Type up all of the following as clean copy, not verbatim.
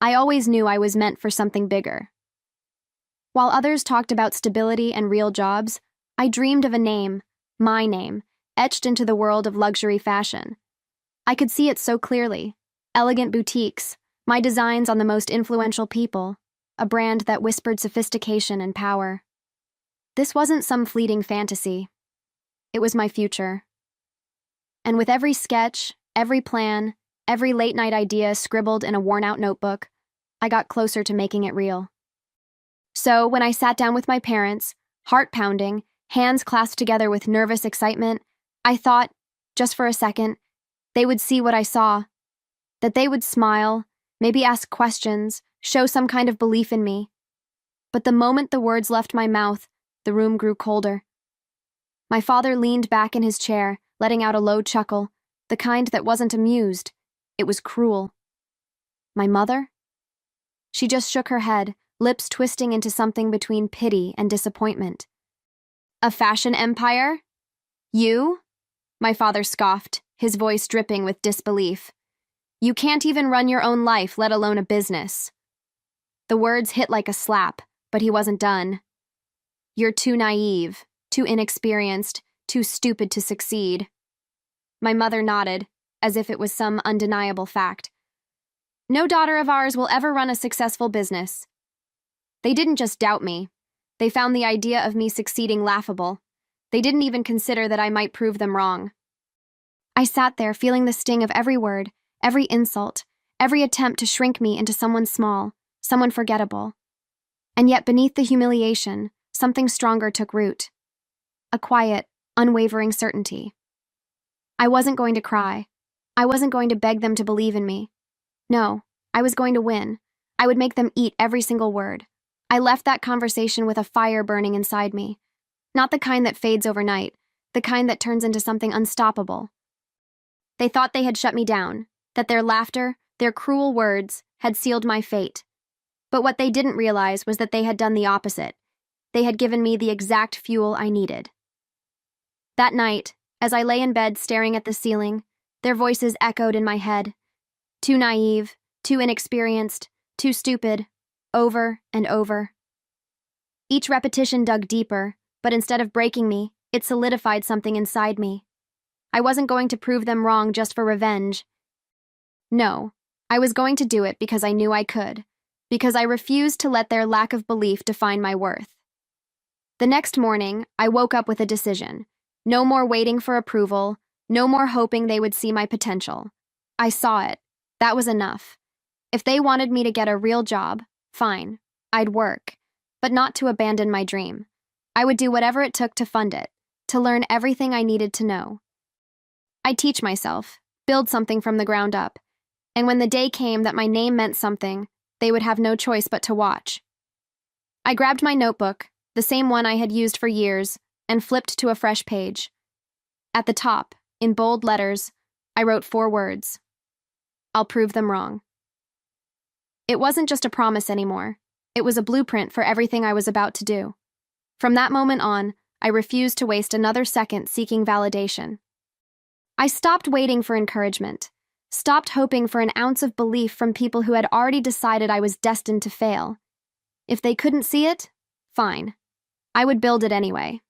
I always knew I was meant for something bigger. While others talked about stability and real jobs, I dreamed of a name, my name, etched into the world of luxury fashion. I could see it so clearly. Elegant boutiques, my designs on the most influential people, a brand that whispered sophistication and power. This wasn't some fleeting fantasy. It was my future. And with every sketch, every plan, every late-night idea scribbled in a worn-out notebook, I got closer to making it real. So, when I sat down with my parents, heart pounding, hands clasped together with nervous excitement, I thought, just for a second, they would see what I saw. That they would smile, maybe ask questions, show some kind of belief in me. But the moment the words left my mouth, the room grew colder. My father leaned back in his chair, letting out a low chuckle, the kind that wasn't amused. It was cruel. My mother? She just shook her head, lips twisting into something between pity and disappointment. A fashion empire? You? My father scoffed, his voice dripping with disbelief. You can't even run your own life, let alone a business. The words hit like a slap, but he wasn't done. You're too naive, too inexperienced, too stupid to succeed. My mother nodded, as if it was some undeniable fact. No daughter of ours will ever run a successful business. They didn't just doubt me. They found the idea of me succeeding laughable. They didn't even consider that I might prove them wrong. I sat there feeling the sting of every word, every insult, every attempt to shrink me into someone small, someone forgettable. And yet beneath the humiliation, something stronger took root. A quiet, unwavering certainty. I wasn't going to cry. I wasn't going to beg them to believe in me. No, I was going to win. I would make them eat every single word. I left that conversation with a fire burning inside me. Not the kind that fades overnight, the kind that turns into something unstoppable. They thought they had shut me down, that their laughter, their cruel words, had sealed my fate. But what they didn't realize was that they had done the opposite. They had given me the exact fuel I needed. That night, as I lay in bed staring at the ceiling, their voices echoed in my head. Too naive, too inexperienced, too stupid, over and over. Each repetition dug deeper, but instead of breaking me, it solidified something inside me. I wasn't going to prove them wrong just for revenge. No, I was going to do it because I knew I could, because I refused to let their lack of belief define my worth. The next morning, I woke up with a decision. No more waiting for approval, no more hoping they would see my potential. I saw it. That was enough. If they wanted me to get a real job, fine, I'd work, but not to abandon my dream. I would do whatever it took to fund it, to learn everything I needed to know. I'd teach myself, build something from the ground up, and when the day came that my name meant something, they would have no choice but to watch. I grabbed my notebook, the same one I had used for years, and flipped to a fresh page. At the top, in bold letters, I wrote 4 words. I'll prove them wrong. It wasn't just a promise anymore. It was a blueprint for everything I was about to do. From that moment on, I refused to waste another second seeking validation. I stopped waiting for encouragement, stopped hoping for an ounce of belief from people who had already decided I was destined to fail. If they couldn't see it, fine. I would build it anyway.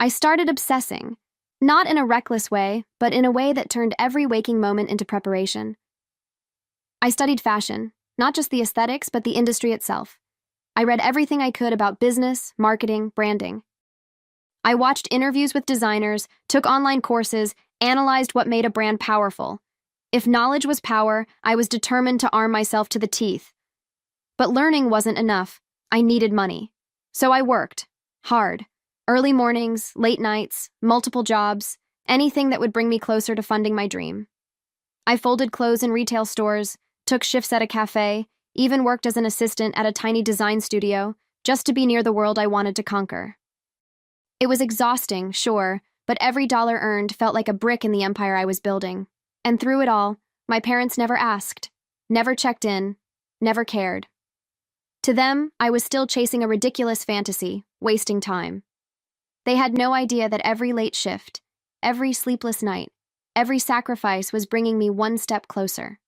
I started obsessing, not in a reckless way, but in a way that turned every waking moment into preparation. I studied fashion, not just the aesthetics, but the industry itself. I read everything I could about business, marketing, branding. I watched interviews with designers, took online courses, analyzed what made a brand powerful. If knowledge was power, I was determined to arm myself to the teeth. But learning wasn't enough. I needed money. So I worked. Hard. Early mornings, late nights, multiple jobs, anything that would bring me closer to funding my dream. I folded clothes in retail stores, took shifts at a cafe, even worked as an assistant at a tiny design studio, just to be near the world I wanted to conquer. It was exhausting, sure, but every dollar earned felt like a brick in the empire I was building. And through it all, my parents never asked, never checked in, never cared. To them, I was still chasing a ridiculous fantasy, wasting time. They had no idea that every late shift, every sleepless night, every sacrifice was bringing me one step closer.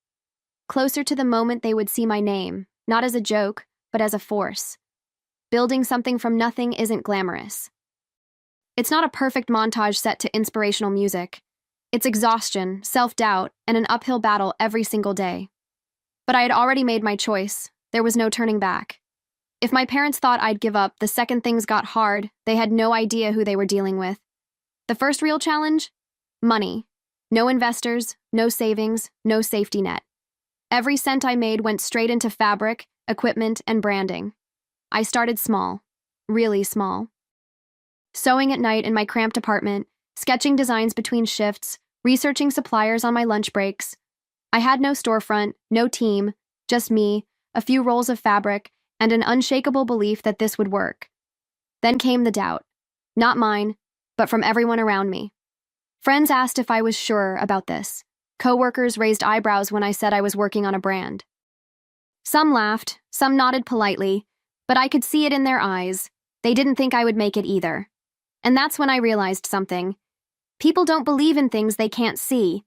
closer to the moment they would see my name, not as a joke, but as a force. Building something from nothing isn't glamorous. It's not a perfect montage set to inspirational music. It's exhaustion, self-doubt, and an uphill battle every single day. But I had already made my choice. There was no turning back. If my parents thought I'd give up the second things got hard, they had no idea who they were dealing with. The first real challenge? Money. No investors, no savings, no safety net. Every cent I made went straight into fabric, equipment, and branding. I started small, really small. Sewing at night in my cramped apartment, sketching designs between shifts, researching suppliers on my lunch breaks. I had no storefront, no team, just me, a few rolls of fabric, and an unshakable belief that this would work. Then came the doubt. Not mine, but from everyone around me. Friends asked if I was sure about this. Coworkers raised eyebrows when I said I was working on a brand. Some laughed, some nodded politely, but I could see it in their eyes. They didn't think I would make it either. And that's when I realized something. People don't believe in things they can't see.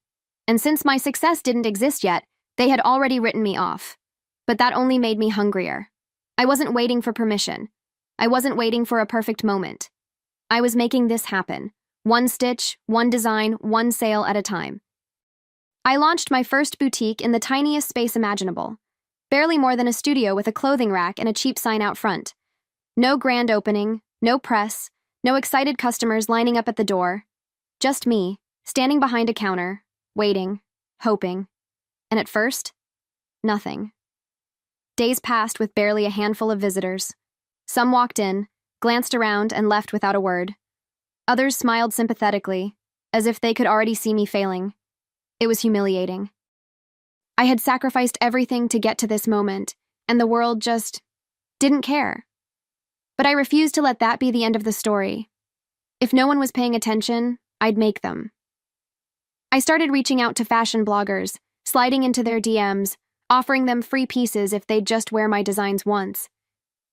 And since my success didn't exist yet, they had already written me off. But that only made me hungrier. I wasn't waiting for permission. I wasn't waiting for a perfect moment. I was making this happen. One stitch, one design, one sale at a time. I launched my first boutique in the tiniest space imaginable. Barely more than a studio with a clothing rack and a cheap sign out front. No grand opening, no press, no excited customers lining up at the door. Just me, standing behind a counter, waiting, hoping. And at first, nothing. Days passed with barely a handful of visitors. Some walked in, glanced around, and left without a word. Others smiled sympathetically, as if they could already see me failing. It was humiliating. I had sacrificed everything to get to this moment, and the world just didn't care. But I refused to let that be the end of the story. If no one was paying attention, I'd make them. I started reaching out to fashion bloggers, sliding into their DMs, offering them free pieces if they'd just wear my designs once.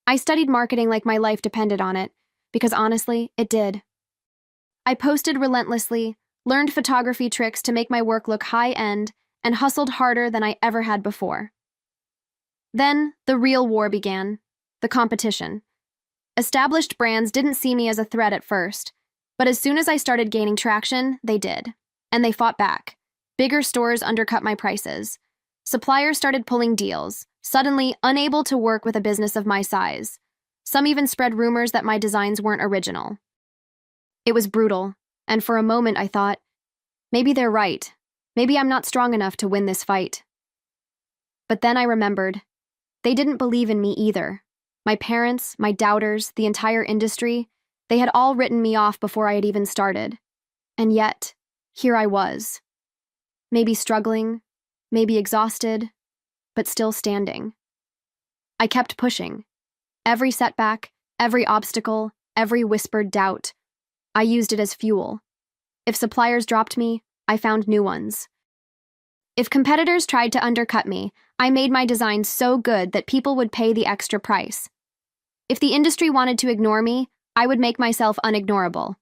I studied marketing like my life depended on it, because honestly, it did. I posted relentlessly, learned photography tricks to make my work look high-end, and hustled harder than I ever had before. Then, the real war began, the competition. Established brands didn't see me as a threat at first, but as soon as I started gaining traction, they did. And they fought back. Bigger stores undercut my prices. Suppliers started pulling deals, suddenly unable to work with a business of my size. Some even spread rumors that my designs weren't original. It was brutal, and for a moment I thought, maybe they're right. Maybe I'm not strong enough to win this fight. But then I remembered. They didn't believe in me either. My parents, my doubters, the entire industry, they had all written me off before I had even started. And yet, here I was. Maybe struggling, maybe exhausted, but still standing. I kept pushing. Every setback, every obstacle, every whispered doubt, I used it as fuel. If suppliers dropped me, I found new ones. If competitors tried to undercut me, I made my designs so good that people would pay the extra price. If the industry wanted to ignore me, I would make myself unignorable.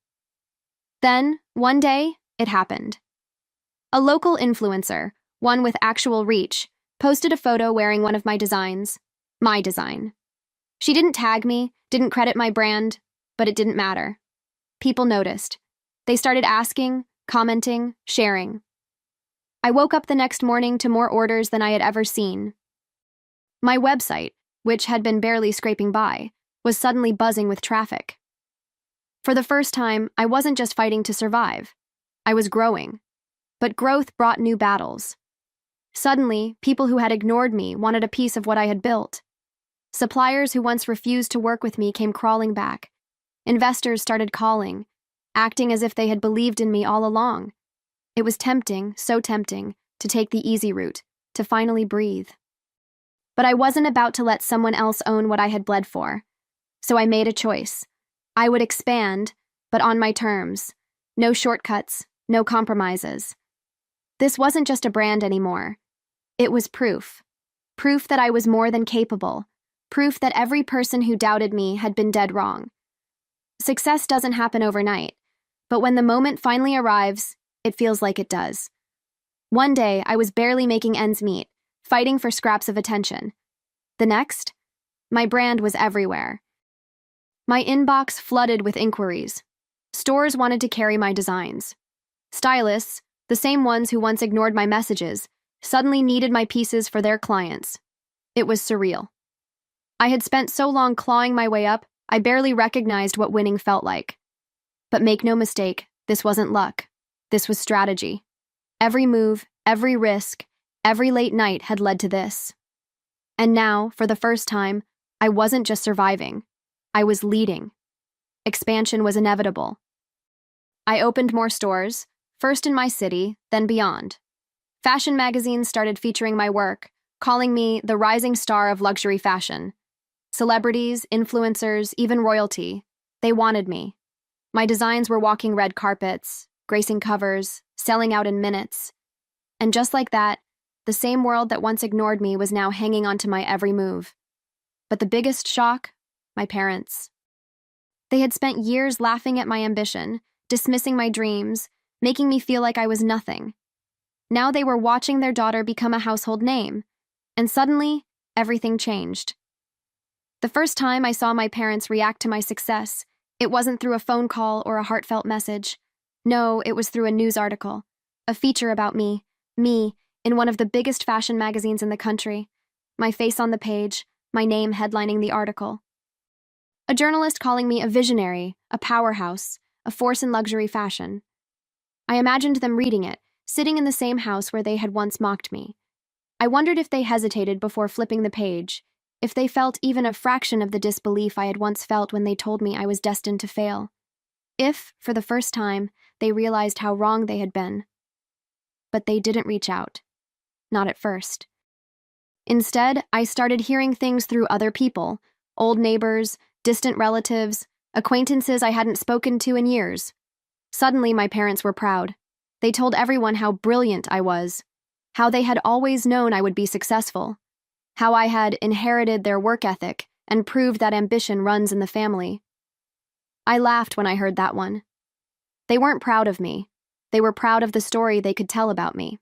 Then, one day, it happened. A local influencer, one with actual reach, posted a photo wearing one of my designs. My design. She didn't tag me, didn't credit my brand, but it didn't matter. People noticed. They started asking, commenting, sharing. I woke up the next morning to more orders than I had ever seen. My website, which had been barely scraping by, was suddenly buzzing with traffic. For the first time, I wasn't just fighting to survive. I was growing. But growth brought new battles. Suddenly, people who had ignored me wanted a piece of what I had built. Suppliers who once refused to work with me came crawling back. Investors started calling, acting as if they had believed in me all along. It was tempting, so tempting, to take the easy route, to finally breathe. But I wasn't about to let someone else own what I had bled for. So I made a choice. I would expand, but on my terms. No shortcuts, no compromises. This wasn't just a brand anymore. It was proof. Proof that I was more than capable. Proof that every person who doubted me had been dead wrong. Success doesn't happen overnight, but when the moment finally arrives, it feels like it does. One day, I was barely making ends meet, fighting for scraps of attention. The next, my brand was everywhere. My inbox flooded with inquiries. Stores wanted to carry my designs. Stylists, the same ones who once ignored my messages, suddenly needed my pieces for their clients. It was surreal. I had spent so long clawing my way up, I barely recognized what winning felt like. But make no mistake, this wasn't luck. This was strategy. Every move, every risk, every late night had led to this. And now, for the first time, I wasn't just surviving. I was leading. Expansion was inevitable. I opened more stores, first in my city, then beyond. Fashion magazines started featuring my work, calling me the rising star of luxury fashion. Celebrities, influencers, even royalty, they wanted me. My designs were walking red carpets, gracing covers, selling out in minutes. And just like that, the same world that once ignored me was now hanging onto my every move. But the biggest shock? My parents. They had spent years laughing at my ambition, dismissing my dreams, making me feel like I was nothing. Now they were watching their daughter become a household name, and suddenly, everything changed. The first time I saw my parents react to my success, it wasn't through a phone call or a heartfelt message. No, it was through a news article, a feature about me, in one of the biggest fashion magazines in the country, my face on the page, my name headlining the article. A journalist calling me a visionary, a powerhouse, a force in luxury fashion. I imagined them reading it, sitting in the same house where they had once mocked me. I wondered if they hesitated before flipping the page, if they felt even a fraction of the disbelief I had once felt when they told me I was destined to fail. If, for the first time, they realized how wrong they had been. But they didn't reach out. Not at first. Instead, I started hearing things through other people, old neighbors, distant relatives, acquaintances I hadn't spoken to in years. Suddenly, my parents were proud. They told everyone how brilliant I was, how they had always known I would be successful, how I had inherited their work ethic and proved that ambition runs in the family. I laughed when I heard that one. They weren't proud of me. They were proud of the story they could tell about me.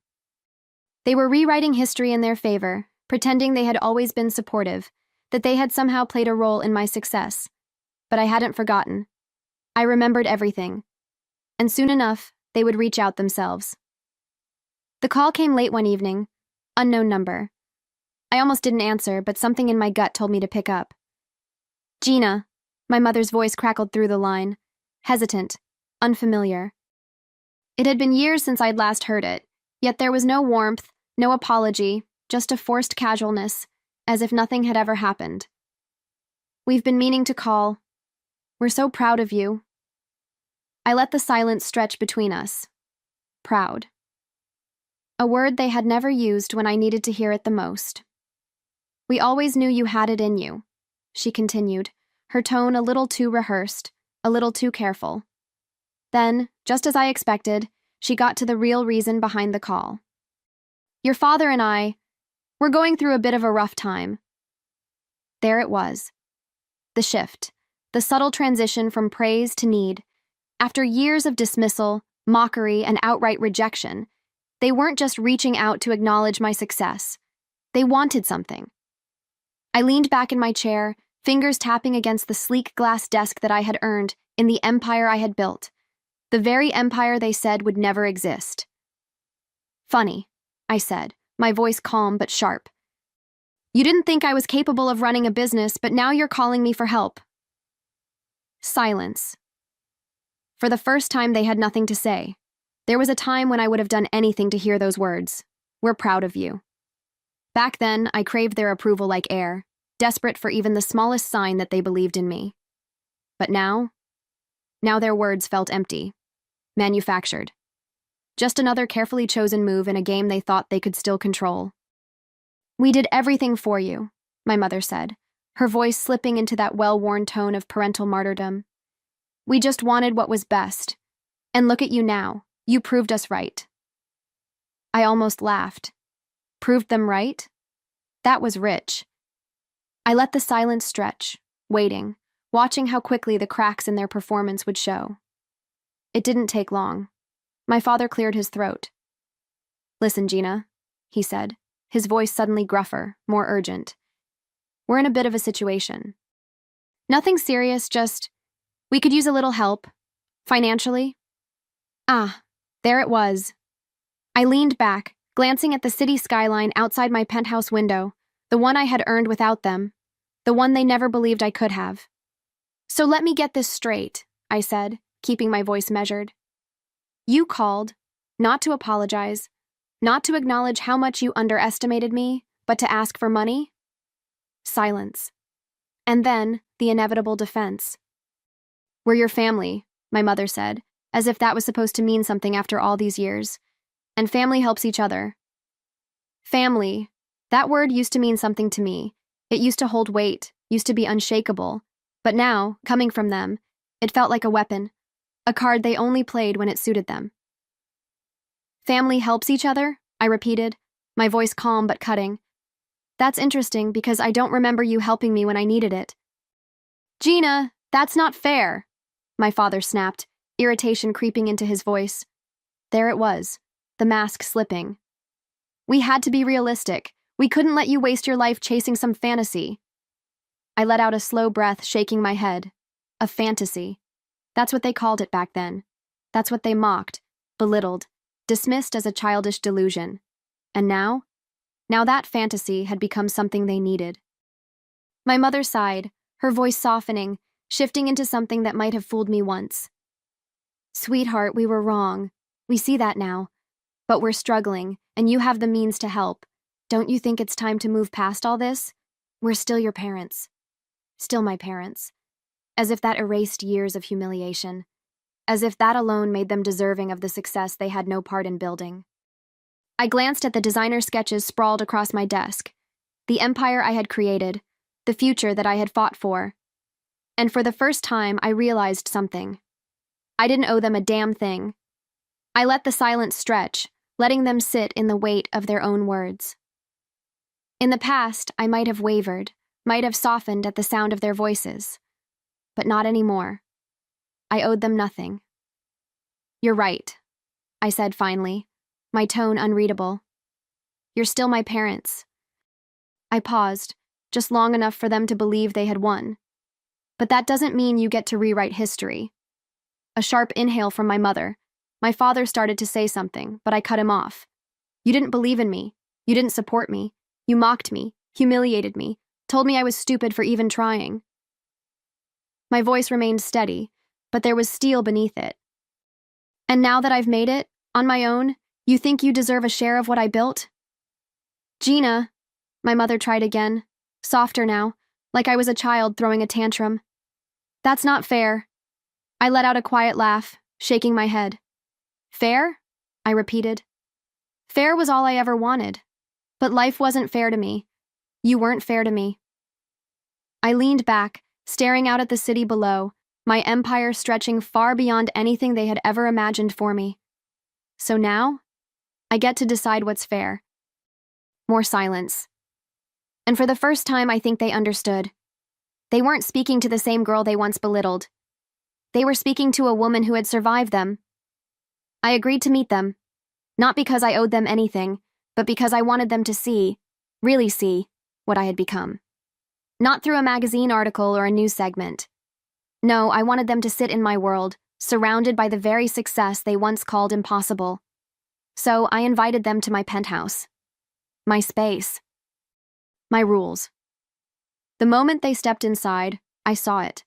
They were rewriting history in their favor, pretending they had always been supportive, that they had somehow played a role in my success. But I hadn't forgotten. I remembered everything. And soon enough, they would reach out themselves. The call came late one evening, unknown number. I almost didn't answer, but something in my gut told me to pick up. Gina, my mother's voice crackled through the line, hesitant, unfamiliar. It had been years since I'd last heard it, yet there was no warmth, no apology, just a forced casualness, as if nothing had ever happened. We've been meaning to call. We're so proud of you. I let the silence stretch between us. Proud. A word they had never used when I needed to hear it the most. We always knew you had it in you, she continued, her tone a little too rehearsed, a little too careful. Then, just as I expected, she got to the real reason behind the call. Your father and we're going through a bit of a rough time. There it was. The shift, the subtle transition from praise to need. After years of dismissal, mockery, and outright rejection, they weren't just reaching out to acknowledge my success. They wanted something. I leaned back in my chair, fingers tapping against the sleek glass desk that I had earned in the empire I had built. The very empire they said would never exist. Funny, I said, my voice calm but sharp. You didn't think I was capable of running a business, but now you're calling me for help. Silence. For the first time, they had nothing to say. There was a time when I would have done anything to hear those words. We're proud of you. Back then, I craved their approval like air, desperate for even the smallest sign that they believed in me. But now their words felt empty, manufactured. Just another carefully chosen move in a game they thought they could still control. We did everything for you, my mother said, her voice slipping into that well-worn tone of parental martyrdom. We just wanted what was best. And look at you now. You proved us right. I almost laughed. Proved them right? That was rich. I let the silence stretch, waiting, watching how quickly the cracks in their performance would show. It didn't take long. My father cleared his throat. Listen, Gina, he said. his voice suddenly gruffer, more urgent. "We're in a bit of a situation. Nothing serious, just, we could use a little help. Financially." Ah, there it was. I leaned back, glancing at the city skyline outside my penthouse window, the one I had earned without them, the one they never believed I could have. "So let me get this straight," I said, keeping my voice measured. "You called, not to apologize, not to acknowledge how much you underestimated me, but to ask for money?" Silence. And then, the inevitable defense. "We're your family," my mother said, as if that was supposed to mean something after all these years. "And family helps each other." Family. That word used to mean something to me. It used to hold weight, used to be unshakable. But now, coming from them, it felt like a weapon, a card they only played when it suited them. "Family helps each other?" I repeated, my voice calm but cutting. "That's interesting because I don't remember you helping me when I needed it." "Gina, that's not fair," my father snapped, irritation creeping into his voice. There it was, the mask slipping. "We had to be realistic. We couldn't let you waste your life chasing some fantasy." I let out a slow breath, shaking my head. A fantasy. That's what they called it back then. That's what they mocked, belittled, dismissed as a childish delusion. And now? Now that fantasy had become something they needed. My mother sighed, her voice softening, shifting into something that might have fooled me once. "Sweetheart, we were wrong. We see that now. But we're struggling, and you have the means to help. Don't you think it's time to move past all this? We're still your parents. Still my parents." As if that erased years of humiliation. As if that alone made them deserving of the success they had no part in building. I glanced at the designer sketches sprawled across my desk. The empire I had created. The future that I had fought for. And for the first time, I realized something. I didn't owe them a damn thing. I let the silence stretch, letting them sit in the weight of their own words. In the past, I might have wavered, might have softened at the sound of their voices. But not anymore. I owed them nothing. "You're right," I said finally, my tone unreadable. "You're still my parents." I paused, just long enough for them to believe they had won. "But that doesn't mean you get to rewrite history." A sharp inhale from my mother. My father started to say something, but I cut him off. "You didn't believe in me. You didn't support me. You mocked me, humiliated me, told me I was stupid for even trying." My voice remained steady, but there was steel beneath it. "And now that I've made it, on my own, you think you deserve a share of what I built?" "Gina," my mother tried again, softer now, like I was a child throwing a tantrum. "That's not fair." I let out a quiet laugh, shaking my head. "Fair?" I repeated. "Fair was all I ever wanted. But life wasn't fair to me. You weren't fair to me." I leaned back, staring out at the city below, my empire stretching far beyond anything they had ever imagined for me. So now, I get to decide what's fair. More silence. And for the first time, I think they understood. They weren't speaking to the same girl they once belittled. They were speaking to a woman who had survived them. I agreed to meet them, not because I owed them anything, but because I wanted them to see, really see, what I had become. Not through a magazine article or a news segment. No, I wanted them to sit in my world, surrounded by the very success they once called impossible. So I invited them to my penthouse. My space. My rules. The moment they stepped inside, I saw it.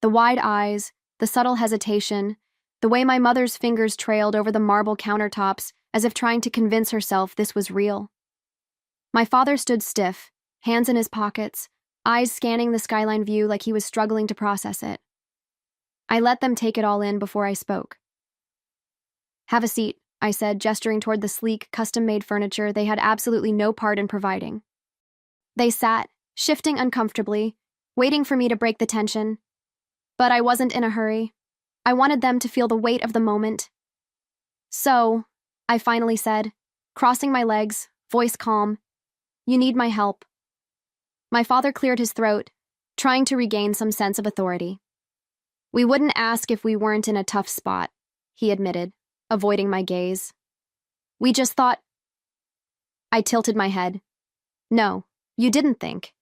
The wide eyes, the subtle hesitation, the way my mother's fingers trailed over the marble countertops as if trying to convince herself this was real. My father stood stiff, hands in his pockets, eyes scanning the skyline view like he was struggling to process it. I let them take it all in before I spoke. "Have a seat," I said, gesturing toward the sleek, custom-made furniture they had absolutely no part in providing. They sat, shifting uncomfortably, waiting for me to break the tension. But I wasn't in a hurry. I wanted them to feel the weight of the moment. "So," I finally said, crossing my legs, voice calm, "you need my help." My father cleared his throat, trying to regain some sense of authority. "We wouldn't ask if we weren't in a tough spot," he admitted, avoiding my gaze. "We just thought..." I tilted my head. No, you didn't think.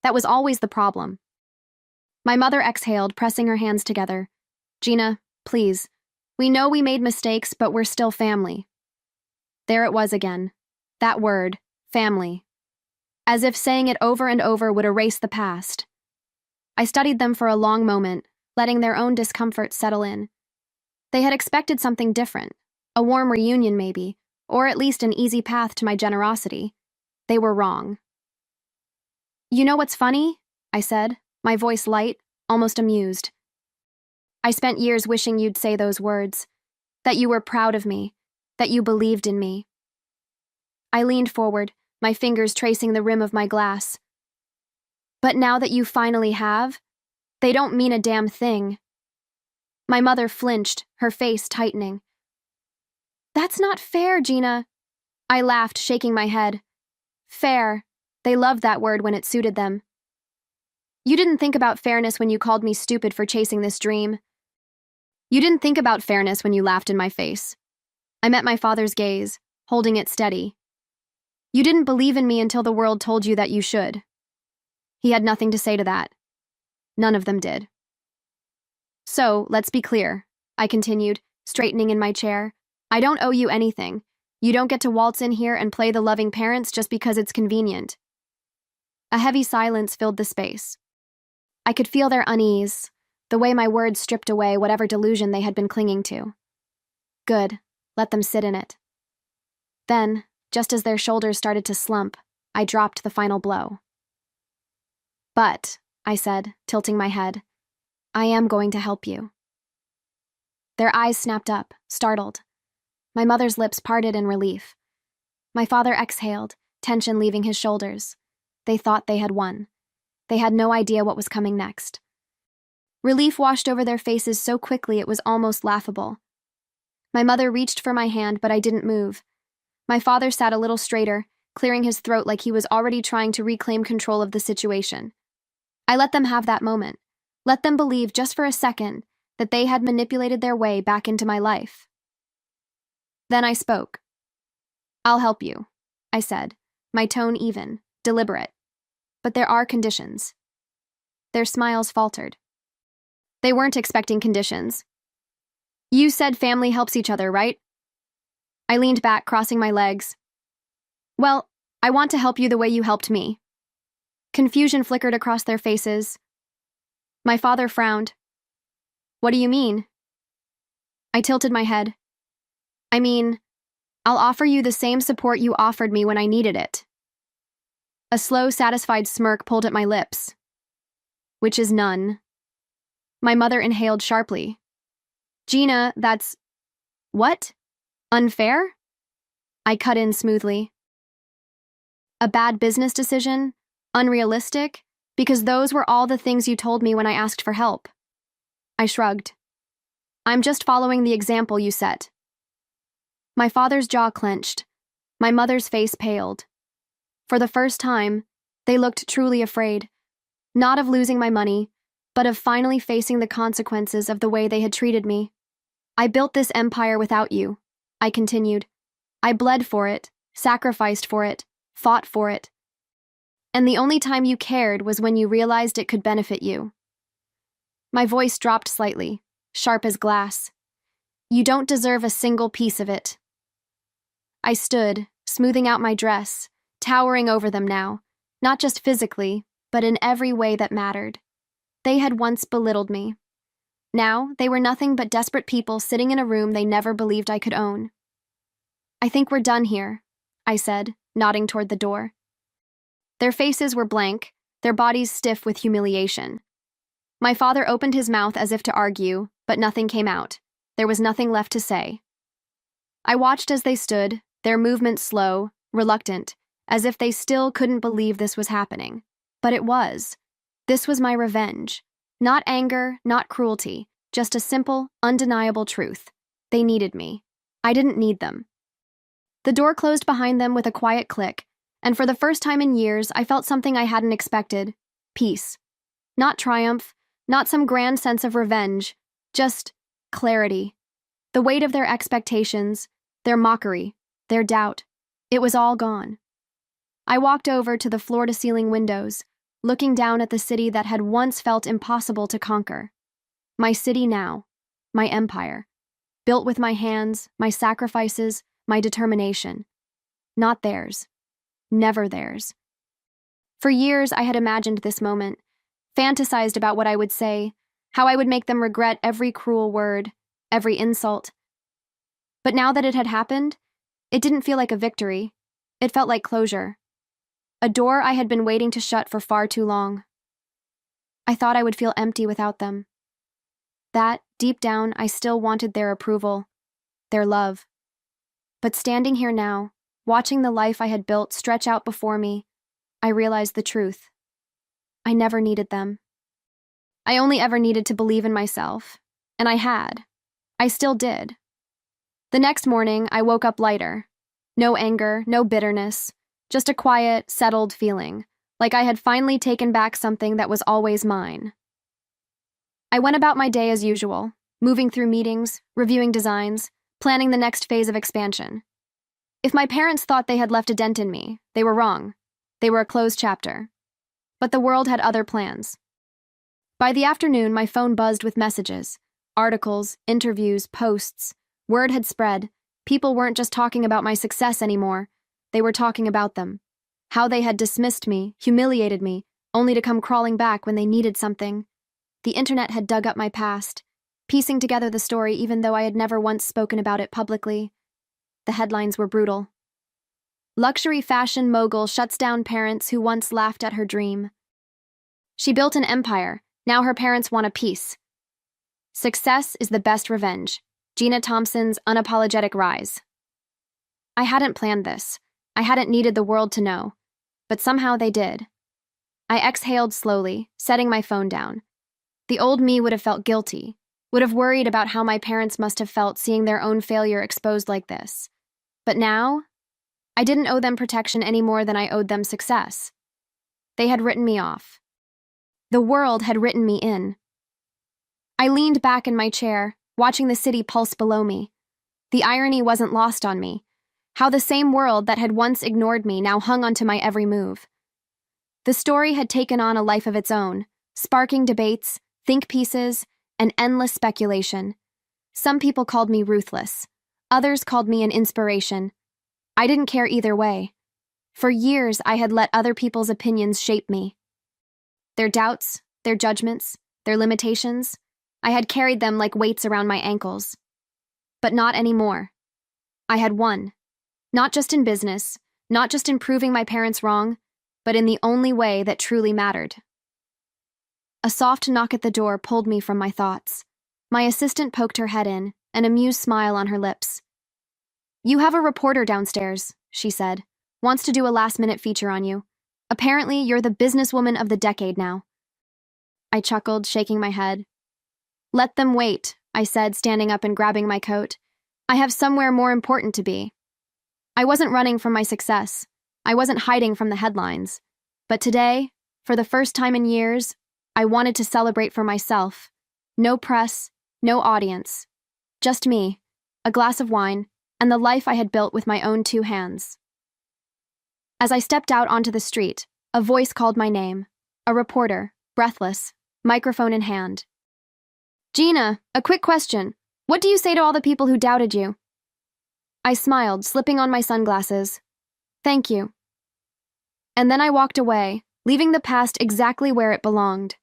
That was always the problem. My mother exhaled, pressing her hands together. Gina, please. We know we made mistakes, but we're still family. There it was again. That word, family. As if saying it over and over would erase the past. I studied them for a long moment, letting their own discomfort settle in. They had expected something different, a warm reunion maybe, or at least an easy path to my generosity. They were wrong. You know what's funny? I said, my voice light, almost amused. I spent years wishing you'd say those words, that you were proud of me, that you believed in me. I leaned forward, my fingers tracing the rim of my glass. But now that you finally have, they don't mean a damn thing. My mother flinched, her face tightening. That's not fair, Gina. I laughed, shaking my head. Fair. They loved that word when it suited them. You didn't think about fairness when you called me stupid for chasing this dream. You didn't think about fairness when you laughed in my face. I met my father's gaze, holding it steady. You didn't believe in me until the world told you that you should. He had nothing to say to that. None of them did. So, let's be clear, I continued, straightening in my chair. I don't owe you anything. You don't get to waltz in here and play the loving parents just because it's convenient. A heavy silence filled the space. I could feel their unease, the way my words stripped away whatever delusion they had been clinging to. Good, let them sit in it. Then, just as their shoulders started to slump, I dropped the final blow. But, I said, tilting my head, I am going to help you. Their eyes snapped up, startled. My mother's lips parted in relief. My father exhaled, tension leaving his shoulders. They thought they had won. They had no idea what was coming next. Relief washed over their faces so quickly it was almost laughable. My mother reached for my hand, but I didn't move. My father sat a little straighter, clearing his throat like he was already trying to reclaim control of the situation. I let them have that moment. Let them believe just for a second that they had manipulated their way back into my life. Then I spoke. I'll help you, I said, my tone even, deliberate. But there are conditions. Their smiles faltered. They weren't expecting conditions. You said family helps each other, right? I leaned back, crossing my legs. Well, I want to help you the way you helped me. Confusion flickered across their faces. My father frowned. What do you mean? I tilted my head. I mean, I'll offer you the same support you offered me when I needed it. A slow, satisfied smirk pulled at my lips. Which is none. My mother inhaled sharply. Gina, that's... What? Unfair? I cut in smoothly. A bad business decision? Unrealistic? Because those were all the things you told me when I asked for help. I shrugged. I'm just following the example you set. My father's jaw clenched. My mother's face paled. For the first time, they looked truly afraid, not of losing my money, but of finally facing the consequences of the way they had treated me. I built this empire without you, I continued. I bled for it, sacrificed for it, fought for it. And the only time you cared was when you realized it could benefit you. My voice dropped slightly, sharp as glass. You don't deserve a single piece of it. I stood, smoothing out my dress, towering over them now, not just physically, but in every way that mattered. They had once belittled me. Now, they were nothing but desperate people sitting in a room they never believed I could own. I think we're done here, I said, nodding toward the door. Their faces were blank, their bodies stiff with humiliation. My father opened his mouth as if to argue, but nothing came out. There was nothing left to say. I watched as they stood, their movements slow, reluctant, as if they still couldn't believe this was happening. But it was. This was my revenge. Not anger, not cruelty, just a simple, undeniable truth. They needed me. I didn't need them. The door closed behind them with a quiet click, and for the first time in years, I felt something I hadn't expected. Peace. Not triumph, not some grand sense of revenge, just clarity. The weight of their expectations, their mockery, their doubt. It was all gone. I walked over to the floor-to-ceiling windows, looking down at the city that had once felt impossible to conquer. My city now, my empire, built with my hands, my sacrifices, my determination. Not theirs. Never theirs. For years, I had imagined this moment, fantasized about what I would say, how I would make them regret every cruel word, every insult. But now that it had happened, it didn't feel like a victory. It felt like closure. A door I had been waiting to shut for far too long. I thought I would feel empty without them. That, deep down, I still wanted their approval, their love. But standing here now, watching the life I had built stretch out before me, I realized the truth. I never needed them. I only ever needed to believe in myself, and I had. I still did. The next morning, I woke up lighter. No anger, no bitterness, just a quiet, settled feeling, like I had finally taken back something that was always mine. I went about my day as usual, moving through meetings, reviewing designs, planning the next phase of expansion. If my parents thought they had left a dent in me, they were wrong. They were a closed chapter. But the world had other plans. By the afternoon, my phone buzzed with messages, articles, interviews, posts. Word had spread. People weren't just talking about my success anymore. They were talking about them. How they had dismissed me, humiliated me, only to come crawling back when they needed something. The internet had dug up my past, piecing together the story even though I had never once spoken about it publicly. The headlines were brutal. Luxury fashion mogul shuts down parents who once laughed at her dream. She built an empire. Now her parents want a piece. Success is the best revenge. Gina Thompson's unapologetic rise. I hadn't planned this. I hadn't needed the world to know. But somehow they did. I exhaled slowly, setting my phone down. The old me would have felt guilty, would have worried about how my parents must have felt seeing their own failure exposed like this. But now, I didn't owe them protection any more than I owed them success. They had written me off. The world had written me in. I leaned back in my chair, watching the city pulse below me. The irony wasn't lost on me. How the same world that had once ignored me now hung onto my every move. The story had taken on a life of its own, sparking debates, think pieces, and endless speculation. Some people called me ruthless. Others called me an inspiration. I didn't care either way. For years, I had let other people's opinions shape me. Their doubts, their judgments, their limitations, I had carried them like weights around my ankles. But not anymore. I had won. Not just in business, not just in proving my parents wrong, but in the only way that truly mattered. A soft knock at the door pulled me from my thoughts. My assistant poked her head in, an amused smile on her lips. "You have a reporter downstairs," she said. "Wants to do a last-minute feature on you. Apparently, you're the businesswoman of the decade now." I chuckled, shaking my head. "Let them wait," I said, standing up and grabbing my coat. "I have somewhere more important to be." I wasn't running from my success. I wasn't hiding from the headlines. But today, for the first time in years, I wanted to celebrate for myself. No press, no audience. Just me, a glass of wine, and the life I had built with my own 2 hands. As I stepped out onto the street, a voice called my name. A reporter, breathless, microphone in hand. "Gina, a quick question. What do you say to all the people who doubted you?" I smiled, slipping on my sunglasses. "Thank you." And then I walked away, leaving the past exactly where it belonged.